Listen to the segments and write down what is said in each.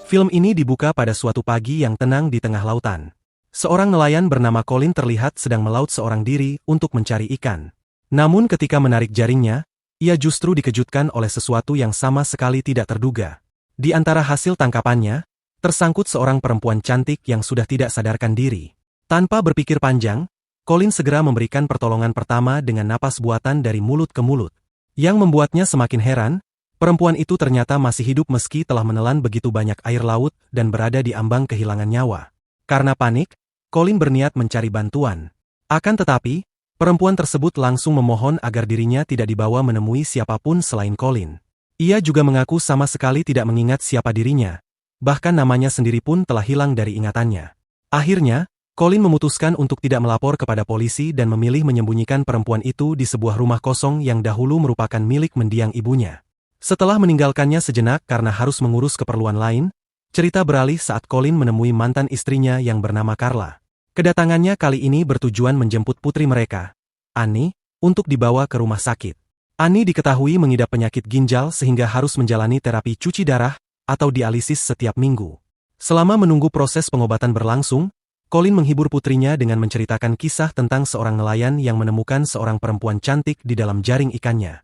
Film ini dibuka pada suatu pagi yang tenang di tengah lautan. Seorang nelayan bernama Colin terlihat sedang melaut seorang diri untuk mencari ikan. Namun ketika menarik jaringnya, ia justru dikejutkan oleh sesuatu yang sama sekali tidak terduga. Di antara hasil tangkapannya, tersangkut seorang perempuan cantik yang sudah tidak sadarkan diri. Tanpa berpikir panjang, Colin segera memberikan pertolongan pertama dengan napas buatan dari mulut ke mulut. Yang membuatnya semakin heran, perempuan itu ternyata masih hidup meski telah menelan begitu banyak air laut dan berada di ambang kehilangan nyawa. Karena panik, Colin berniat mencari bantuan. Akan tetapi, perempuan tersebut langsung memohon agar dirinya tidak dibawa menemui siapapun selain Colin. Ia juga mengaku sama sekali tidak mengingat siapa dirinya. Bahkan namanya sendiri pun telah hilang dari ingatannya. Akhirnya, Colin memutuskan untuk tidak melapor kepada polisi dan memilih menyembunyikan perempuan itu di sebuah rumah kosong yang dahulu merupakan milik mendiang ibunya. Setelah meninggalkannya sejenak karena harus mengurus keperluan lain, cerita beralih saat Colin menemui mantan istrinya yang bernama Carla. Kedatangannya kali ini bertujuan menjemput putri mereka, Annie, untuk dibawa ke rumah sakit. Annie diketahui mengidap penyakit ginjal sehingga harus menjalani terapi cuci darah atau dialisis setiap minggu. Selama menunggu proses pengobatan berlangsung, Colin menghibur putrinya dengan menceritakan kisah tentang seorang nelayan yang menemukan seorang perempuan cantik di dalam jaring ikannya.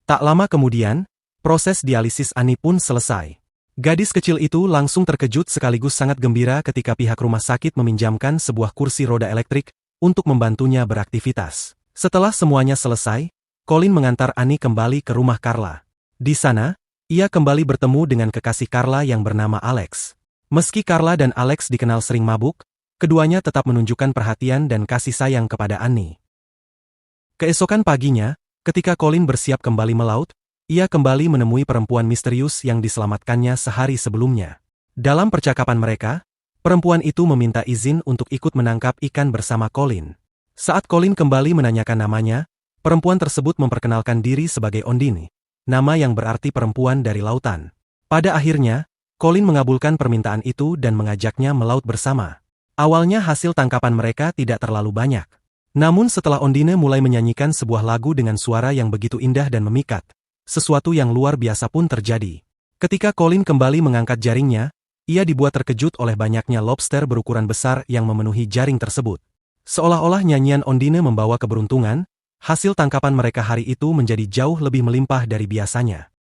Tak lama kemudian, proses dialisis Annie pun selesai. Gadis kecil itu langsung terkejut sekaligus sangat gembira ketika pihak rumah sakit meminjamkan sebuah kursi roda elektrik untuk membantunya beraktivitas. Setelah semuanya selesai, Colin mengantar Annie kembali ke rumah Carla. Di sana, ia kembali bertemu dengan kekasih Carla yang bernama Alex. Meski Carla dan Alex dikenal sering mabuk, keduanya tetap menunjukkan perhatian dan kasih sayang kepada Annie. Keesokan paginya, ketika Colin bersiap kembali melaut, ia kembali menemui perempuan misterius yang diselamatkannya sehari sebelumnya. Dalam percakapan mereka, perempuan itu meminta izin untuk ikut menangkap ikan bersama Colin. Saat Colin kembali menanyakan namanya, perempuan tersebut memperkenalkan diri sebagai Ondine, nama yang berarti perempuan dari lautan. Pada akhirnya, Colin mengabulkan permintaan itu dan mengajaknya melaut bersama. Awalnya hasil tangkapan mereka tidak terlalu banyak. Namun setelah Ondine mulai menyanyikan sebuah lagu dengan suara yang begitu indah dan memikat, sesuatu yang luar biasa pun terjadi. Ketika Colin kembali mengangkat jaringnya, ia dibuat terkejut oleh banyaknya lobster berukuran besar yang memenuhi jaring tersebut. Seolah-olah nyanyian Ondine membawa keberuntungan, hasil tangkapan mereka hari itu menjadi jauh lebih melimpah dari biasanya.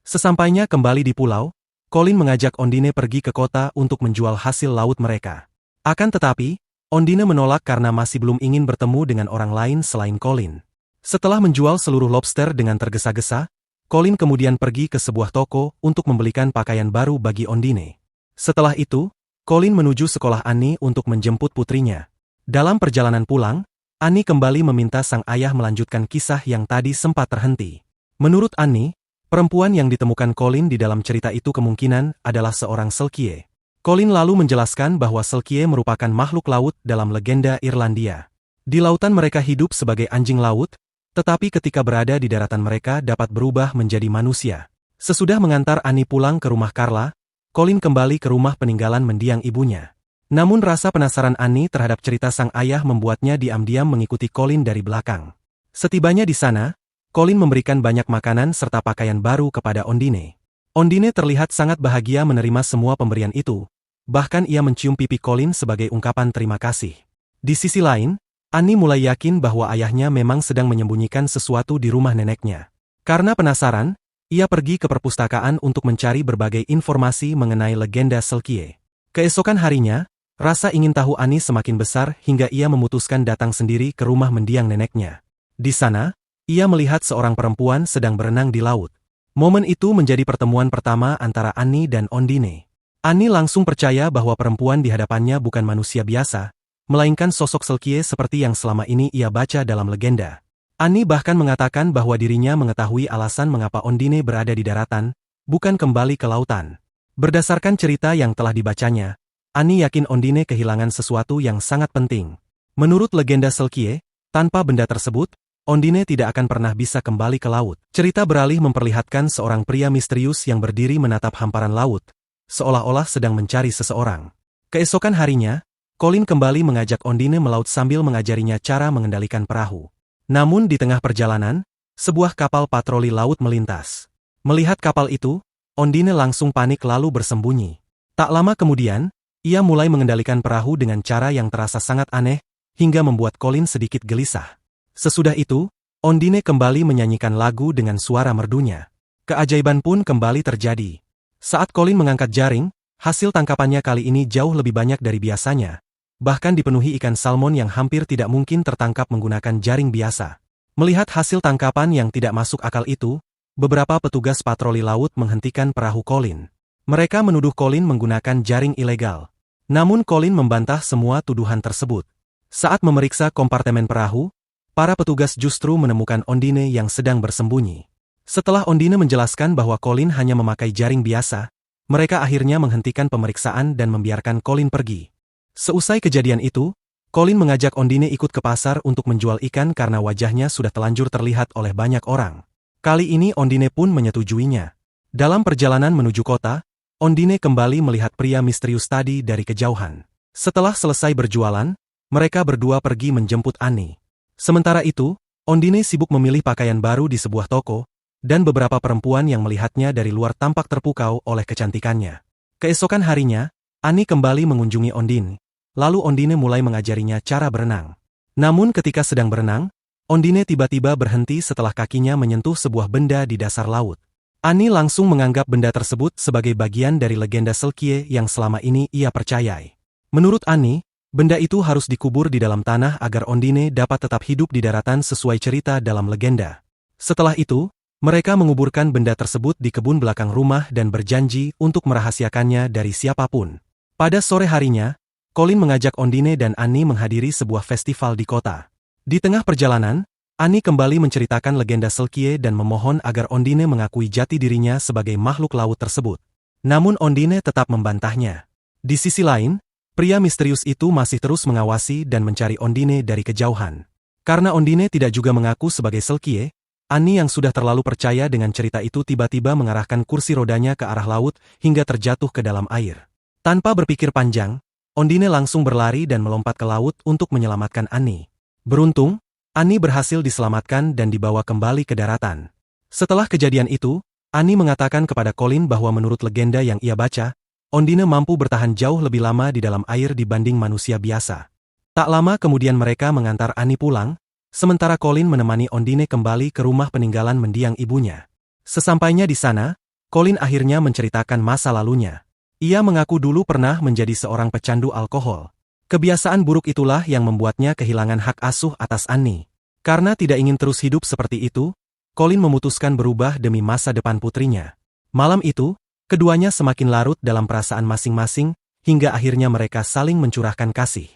Sesampainya kembali di pulau, Colin mengajak Ondine pergi ke kota untuk menjual hasil laut mereka. Akan tetapi, Ondine menolak karena masih belum ingin bertemu dengan orang lain selain Colin. Setelah menjual seluruh lobster dengan tergesa-gesa, Colin kemudian pergi ke sebuah toko untuk membelikan pakaian baru bagi Ondine. Setelah itu, Colin menuju sekolah Annie untuk menjemput putrinya. Dalam perjalanan pulang, Annie kembali meminta sang ayah melanjutkan kisah yang tadi sempat terhenti. Menurut Annie, perempuan yang ditemukan Colin di dalam cerita itu kemungkinan adalah seorang Selkie. Colin lalu menjelaskan bahwa Selkie merupakan makhluk laut dalam legenda Irlandia. Di lautan mereka hidup sebagai anjing laut, tetapi ketika berada di daratan mereka dapat berubah menjadi manusia. Sesudah mengantar Annie pulang ke rumah Carla, Colin kembali ke rumah peninggalan mendiang ibunya. Namun rasa penasaran Annie terhadap cerita sang ayah membuatnya diam-diam mengikuti Colin dari belakang. Setibanya di sana, Colin memberikan banyak makanan serta pakaian baru kepada Ondine. Ondine terlihat sangat bahagia menerima semua pemberian itu, bahkan ia mencium pipi Colin sebagai ungkapan terima kasih. Di sisi lain, Annie mulai yakin bahwa ayahnya memang sedang menyembunyikan sesuatu di rumah neneknya. Karena penasaran, ia pergi ke perpustakaan untuk mencari berbagai informasi mengenai legenda Selkie. Keesokan harinya, rasa ingin tahu Annie semakin besar hingga ia memutuskan datang sendiri ke rumah mendiang neneknya. Di sana, ia melihat seorang perempuan sedang berenang di laut. Momen itu menjadi pertemuan pertama antara Annie dan Ondine. Annie langsung percaya bahwa perempuan di hadapannya bukan manusia biasa, melainkan sosok Selkie seperti yang selama ini ia baca dalam legenda. Annie bahkan mengatakan bahwa dirinya mengetahui alasan mengapa Ondine berada di daratan, bukan kembali ke lautan. Berdasarkan cerita yang telah dibacanya, Annie yakin Ondine kehilangan sesuatu yang sangat penting. Menurut legenda Selkie, tanpa benda tersebut, Ondine tidak akan pernah bisa kembali ke laut. Cerita beralih memperlihatkan seorang pria misterius yang berdiri menatap hamparan laut, seolah-olah sedang mencari seseorang. Keesokan harinya, Colin kembali mengajak Ondine melaut sambil mengajarinya cara mengendalikan perahu. Namun di tengah perjalanan, sebuah kapal patroli laut melintas. Melihat kapal itu, Ondine langsung panik lalu bersembunyi. Tak lama kemudian, ia mulai mengendalikan perahu dengan cara yang terasa sangat aneh, hingga membuat Colin sedikit gelisah. Sesudah itu, Ondine kembali menyanyikan lagu dengan suara merdunya. Keajaiban pun kembali terjadi. Saat Colin mengangkat jaring, hasil tangkapannya kali ini jauh lebih banyak dari biasanya. Bahkan dipenuhi ikan salmon yang hampir tidak mungkin tertangkap menggunakan jaring biasa. Melihat hasil tangkapan yang tidak masuk akal itu, beberapa petugas patroli laut menghentikan perahu Colin. Mereka menuduh Colin menggunakan jaring ilegal. Namun Colin membantah semua tuduhan tersebut. Saat memeriksa kompartemen perahu, para petugas justru menemukan Ondine yang sedang bersembunyi. Setelah Ondine menjelaskan bahwa Colin hanya memakai jaring biasa, mereka akhirnya menghentikan pemeriksaan dan membiarkan Colin pergi. Seusai kejadian itu, Colin mengajak Ondine ikut ke pasar untuk menjual ikan karena wajahnya sudah telanjur terlihat oleh banyak orang. Kali ini Ondine pun menyetujuinya. Dalam perjalanan menuju kota, Ondine kembali melihat pria misterius tadi dari kejauhan. Setelah selesai berjualan, mereka berdua pergi menjemput Annie. Sementara itu, Ondine sibuk memilih pakaian baru di sebuah toko, dan beberapa perempuan yang melihatnya dari luar tampak terpukau oleh kecantikannya. Keesokan harinya, Annie kembali mengunjungi Ondine. Lalu Ondine mulai mengajarinya cara berenang. Namun ketika sedang berenang, Ondine tiba-tiba berhenti setelah kakinya menyentuh sebuah benda di dasar laut. Annie langsung menganggap benda tersebut sebagai bagian dari legenda Selkie yang selama ini ia percayai. Menurut Annie, benda itu harus dikubur di dalam tanah agar Ondine dapat tetap hidup di daratan sesuai cerita dalam legenda. Setelah itu, mereka menguburkan benda tersebut di kebun belakang rumah dan berjanji untuk merahasiakannya dari siapapun. Pada sore harinya, Colin mengajak Ondine dan Annie menghadiri sebuah festival di kota. Di tengah perjalanan, Annie kembali menceritakan legenda Selkie dan memohon agar Ondine mengakui jati dirinya sebagai makhluk laut tersebut. Namun Ondine tetap membantahnya. Di sisi lain, pria misterius itu masih terus mengawasi dan mencari Ondine dari kejauhan. Karena Ondine tidak juga mengaku sebagai Selkie, Annie yang sudah terlalu percaya dengan cerita itu tiba-tiba mengarahkan kursi rodanya ke arah laut hingga terjatuh ke dalam air. Tanpa berpikir panjang, Ondine langsung berlari dan melompat ke laut untuk menyelamatkan Annie. Beruntung, Annie berhasil diselamatkan dan dibawa kembali ke daratan. Setelah kejadian itu, Annie mengatakan kepada Colin bahwa menurut legenda yang ia baca, Ondine mampu bertahan jauh lebih lama di dalam air dibanding manusia biasa. Tak lama kemudian mereka mengantar Annie pulang, sementara Colin menemani Ondine kembali ke rumah peninggalan mendiang ibunya. Sesampainya di sana, Colin akhirnya menceritakan masa lalunya. Ia mengaku dulu pernah menjadi seorang pecandu alkohol. Kebiasaan buruk itulah yang membuatnya kehilangan hak asuh atas Annie. Karena tidak ingin terus hidup seperti itu, Colin memutuskan berubah demi masa depan putrinya. Malam itu, keduanya semakin larut dalam perasaan masing-masing, hingga akhirnya mereka saling mencurahkan kasih.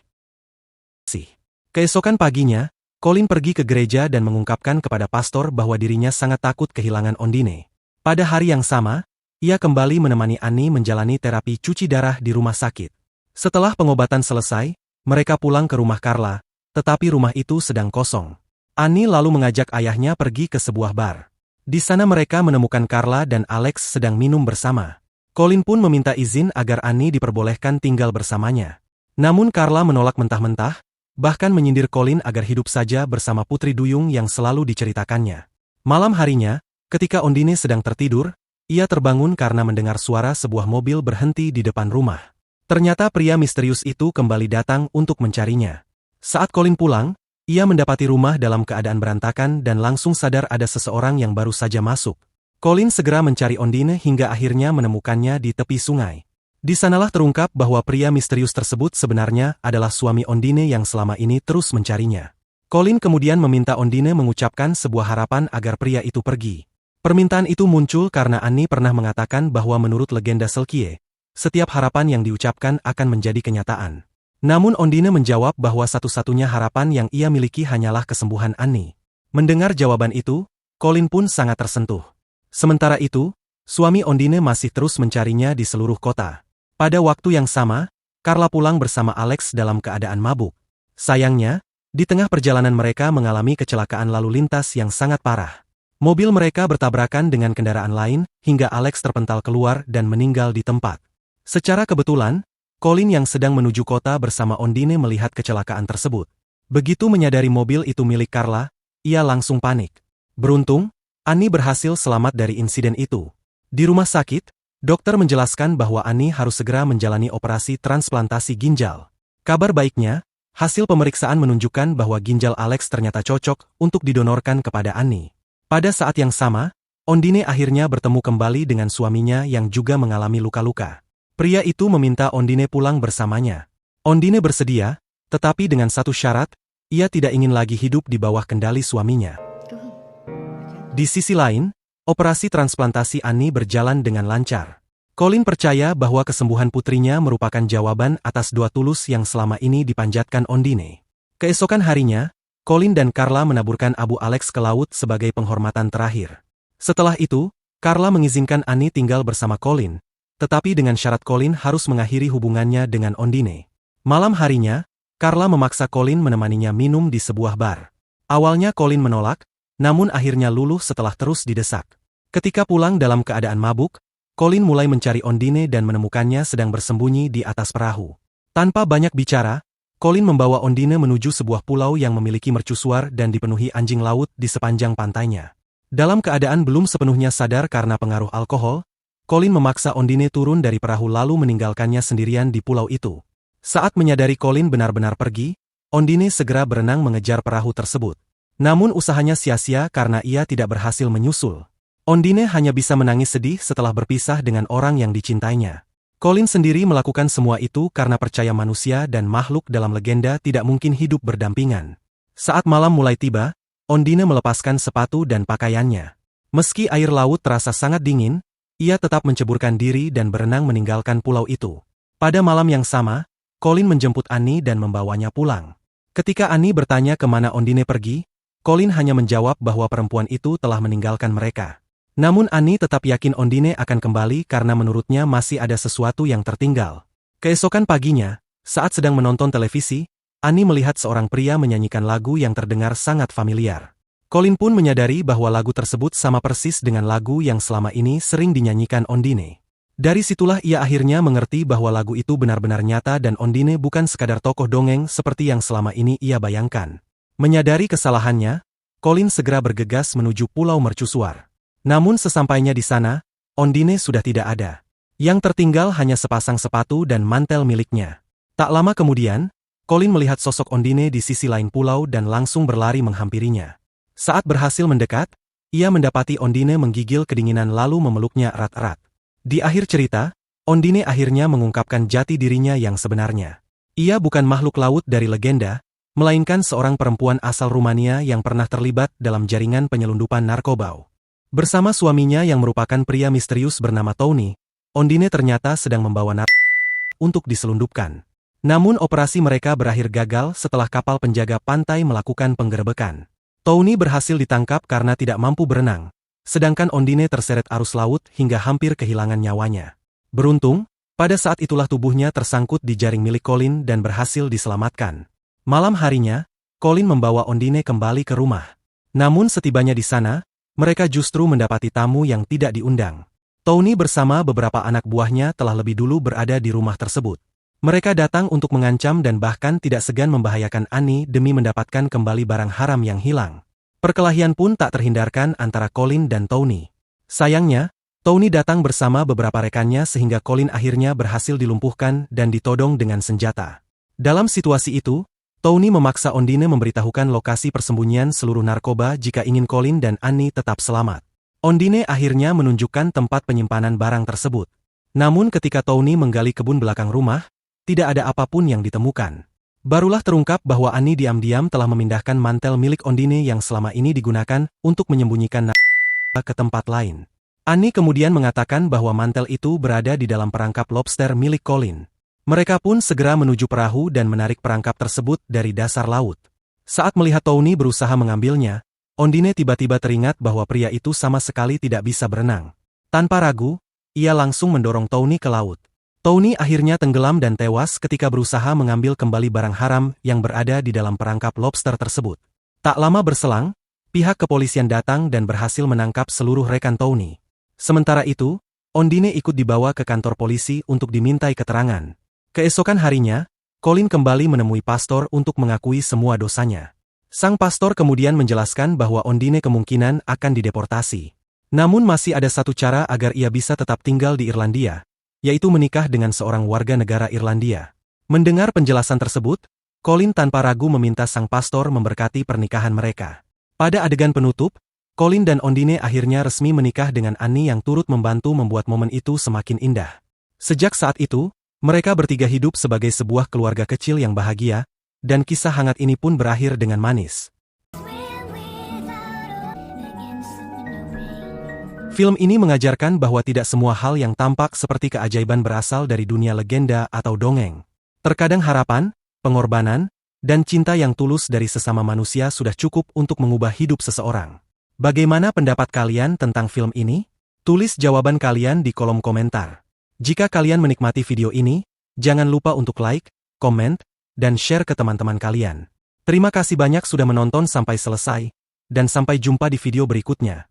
Keesokan paginya, Colin pergi ke gereja dan mengungkapkan kepada pastor bahwa dirinya sangat takut kehilangan Ondine. Pada hari yang sama, ia kembali menemani Annie menjalani terapi cuci darah di rumah sakit. Setelah pengobatan selesai, mereka pulang ke rumah Carla, tetapi rumah itu sedang kosong. Annie lalu mengajak ayahnya pergi ke sebuah bar. Di sana mereka menemukan Carla dan Alex sedang minum bersama. Colin pun meminta izin agar Annie diperbolehkan tinggal bersamanya. Namun Carla menolak mentah-mentah, bahkan menyindir Colin agar hidup saja bersama putri duyung yang selalu diceritakannya. Malam harinya, ketika Ondine sedang tertidur, ia terbangun karena mendengar suara sebuah mobil berhenti di depan rumah. Ternyata pria misterius itu kembali datang untuk mencarinya. Saat Colin pulang, ia mendapati rumah dalam keadaan berantakan dan langsung sadar ada seseorang yang baru saja masuk. Colin segera mencari Ondine hingga akhirnya menemukannya di tepi sungai. Di sanalah terungkap bahwa pria misterius tersebut sebenarnya adalah suami Ondine yang selama ini terus mencarinya. Colin kemudian meminta Ondine mengucapkan sebuah harapan agar pria itu pergi. Permintaan itu muncul karena Annie pernah mengatakan bahwa menurut legenda Selkie, setiap harapan yang diucapkan akan menjadi kenyataan. Namun Ondine menjawab bahwa satu-satunya harapan yang ia miliki hanyalah kesembuhan Annie. Mendengar jawaban itu, Colin pun sangat tersentuh. Sementara itu, suami Ondine masih terus mencarinya di seluruh kota. Pada waktu yang sama, Carla pulang bersama Alex dalam keadaan mabuk. Sayangnya, di tengah perjalanan mereka mengalami kecelakaan lalu lintas yang sangat parah. Mobil mereka bertabrakan dengan kendaraan lain, hingga Alex terpental keluar dan meninggal di tempat. Secara kebetulan, Colin yang sedang menuju kota bersama Ondine melihat kecelakaan tersebut. Begitu menyadari mobil itu milik Carla, ia langsung panik. Beruntung, Annie berhasil selamat dari insiden itu. Di rumah sakit, dokter menjelaskan bahwa Annie harus segera menjalani operasi transplantasi ginjal. Kabar baiknya, hasil pemeriksaan menunjukkan bahwa ginjal Alex ternyata cocok untuk didonorkan kepada Annie. Pada saat yang sama, Ondine akhirnya bertemu kembali dengan suaminya yang juga mengalami luka-luka. Pria itu meminta Ondine pulang bersamanya. Ondine bersedia, tetapi dengan satu syarat, ia tidak ingin lagi hidup di bawah kendali suaminya. Di sisi lain, operasi transplantasi Annie berjalan dengan lancar. Colin percaya bahwa kesembuhan putrinya merupakan jawaban atas doa tulus yang selama ini dipanjatkan Ondine. Keesokan harinya, Colin dan Carla menaburkan abu Alex ke laut sebagai penghormatan terakhir. Setelah itu, Carla mengizinkan Annie tinggal bersama Colin, tetapi dengan syarat Colin harus mengakhiri hubungannya dengan Ondine. Malam harinya, Carla memaksa Colin menemaninya minum di sebuah bar. Awalnya Colin menolak, namun akhirnya luluh setelah terus didesak. Ketika pulang dalam keadaan mabuk, Colin mulai mencari Ondine dan menemukannya sedang bersembunyi di atas perahu. Tanpa banyak bicara, Colin membawa Ondine menuju sebuah pulau yang memiliki mercusuar dan dipenuhi anjing laut di sepanjang pantainya. Dalam keadaan belum sepenuhnya sadar karena pengaruh alkohol, Colin memaksa Ondine turun dari perahu lalu meninggalkannya sendirian di pulau itu. Saat menyadari Colin benar-benar pergi, Ondine segera berenang mengejar perahu tersebut. Namun usahanya sia-sia karena ia tidak berhasil menyusul. Ondine hanya bisa menangis sedih setelah berpisah dengan orang yang dicintainya. Colin sendiri melakukan semua itu karena percaya manusia dan makhluk dalam legenda tidak mungkin hidup berdampingan. Saat malam mulai tiba, Ondine melepaskan sepatu dan pakaiannya. Meski air laut terasa sangat dingin, ia tetap menceburkan diri dan berenang meninggalkan pulau itu. Pada malam yang sama, Colin menjemput Annie dan membawanya pulang. Ketika Annie bertanya kemana Ondine pergi, Colin hanya menjawab bahwa perempuan itu telah meninggalkan mereka. Namun Annie tetap yakin Ondine akan kembali karena menurutnya masih ada sesuatu yang tertinggal. Keesokan paginya, saat sedang menonton televisi, Annie melihat seorang pria menyanyikan lagu yang terdengar sangat familiar. Colin pun menyadari bahwa lagu tersebut sama persis dengan lagu yang selama ini sering dinyanyikan Ondine. Dari situlah ia akhirnya mengerti bahwa lagu itu benar-benar nyata dan Ondine bukan sekadar tokoh dongeng seperti yang selama ini ia bayangkan. Menyadari kesalahannya, Colin segera bergegas menuju Pulau Mercusuar. Namun sesampainya di sana, Ondine sudah tidak ada. Yang tertinggal hanya sepasang sepatu dan mantel miliknya. Tak lama kemudian, Colin melihat sosok Ondine di sisi lain pulau dan langsung berlari menghampirinya. Saat berhasil mendekat, ia mendapati Ondine menggigil kedinginan lalu memeluknya erat-erat. Di akhir cerita, Ondine akhirnya mengungkapkan jati dirinya yang sebenarnya. Ia bukan makhluk laut dari legenda, melainkan seorang perempuan asal Rumania yang pernah terlibat dalam jaringan penyelundupan narkoba. Bersama suaminya yang merupakan pria misterius bernama Tony, Ondine ternyata sedang membawa narkoba untuk diselundupkan. Namun operasi mereka berakhir gagal setelah kapal penjaga pantai melakukan penggerebekan. Tony berhasil ditangkap karena tidak mampu berenang, sedangkan Ondine terseret arus laut hingga hampir kehilangan nyawanya. Beruntung, pada saat itulah tubuhnya tersangkut di jaring milik Colin dan berhasil diselamatkan. Malam harinya, Colin membawa Ondine kembali ke rumah. Namun setibanya di sana, mereka justru mendapati tamu yang tidak diundang. Tony bersama beberapa anak buahnya telah lebih dulu berada di rumah tersebut. Mereka datang untuk mengancam dan bahkan tidak segan membahayakan Annie demi mendapatkan kembali barang haram yang hilang. Perkelahian pun tak terhindarkan antara Colin dan Tony. Sayangnya, Tony datang bersama beberapa rekannya sehingga Colin akhirnya berhasil dilumpuhkan dan ditodong dengan senjata. Dalam situasi itu, Tony memaksa Ondine memberitahukan lokasi persembunyian seluruh narkoba jika ingin Colin dan Annie tetap selamat. Ondine akhirnya menunjukkan tempat penyimpanan barang tersebut. Namun ketika Tony menggali kebun belakang rumah, tidak ada apapun yang ditemukan. Barulah terungkap bahwa Annie diam-diam telah memindahkan mantel milik Ondine yang selama ini digunakan untuk menyembunyikan narkoba ke tempat lain. Annie kemudian mengatakan bahwa mantel itu berada di dalam perangkap lobster milik Colin. Mereka pun segera menuju perahu dan menarik perangkap tersebut dari dasar laut. Saat melihat Tony berusaha mengambilnya, Ondine tiba-tiba teringat bahwa pria itu sama sekali tidak bisa berenang. Tanpa ragu, ia langsung mendorong Tony ke laut. Tony akhirnya tenggelam dan tewas ketika berusaha mengambil kembali barang haram yang berada di dalam perangkap lobster tersebut. Tak lama berselang, pihak kepolisian datang dan berhasil menangkap seluruh rekan Tony. Sementara itu, Ondine ikut dibawa ke kantor polisi untuk dimintai keterangan. Keesokan harinya, Colin kembali menemui pastor untuk mengakui semua dosanya. Sang pastor kemudian menjelaskan bahwa Ondine kemungkinan akan dideportasi. Namun masih ada satu cara agar ia bisa tetap tinggal di Irlandia, yaitu menikah dengan seorang warga negara Irlandia. Mendengar penjelasan tersebut, Colin tanpa ragu meminta sang pastor memberkati pernikahan mereka. Pada adegan penutup, Colin dan Ondine akhirnya resmi menikah dengan Annie yang turut membantu membuat momen itu semakin indah. Sejak saat itu, mereka bertiga hidup sebagai sebuah keluarga kecil yang bahagia, dan kisah hangat ini pun berakhir dengan manis. Film ini mengajarkan bahwa tidak semua hal yang tampak seperti keajaiban berasal dari dunia legenda atau dongeng. Terkadang harapan, pengorbanan, dan cinta yang tulus dari sesama manusia sudah cukup untuk mengubah hidup seseorang. Bagaimana pendapat kalian tentang film ini? Tulis jawaban kalian di kolom komentar. Jika kalian menikmati video ini, jangan lupa untuk like, komen, dan share ke teman-teman kalian. Terima kasih banyak sudah menonton sampai selesai, dan sampai jumpa di video berikutnya.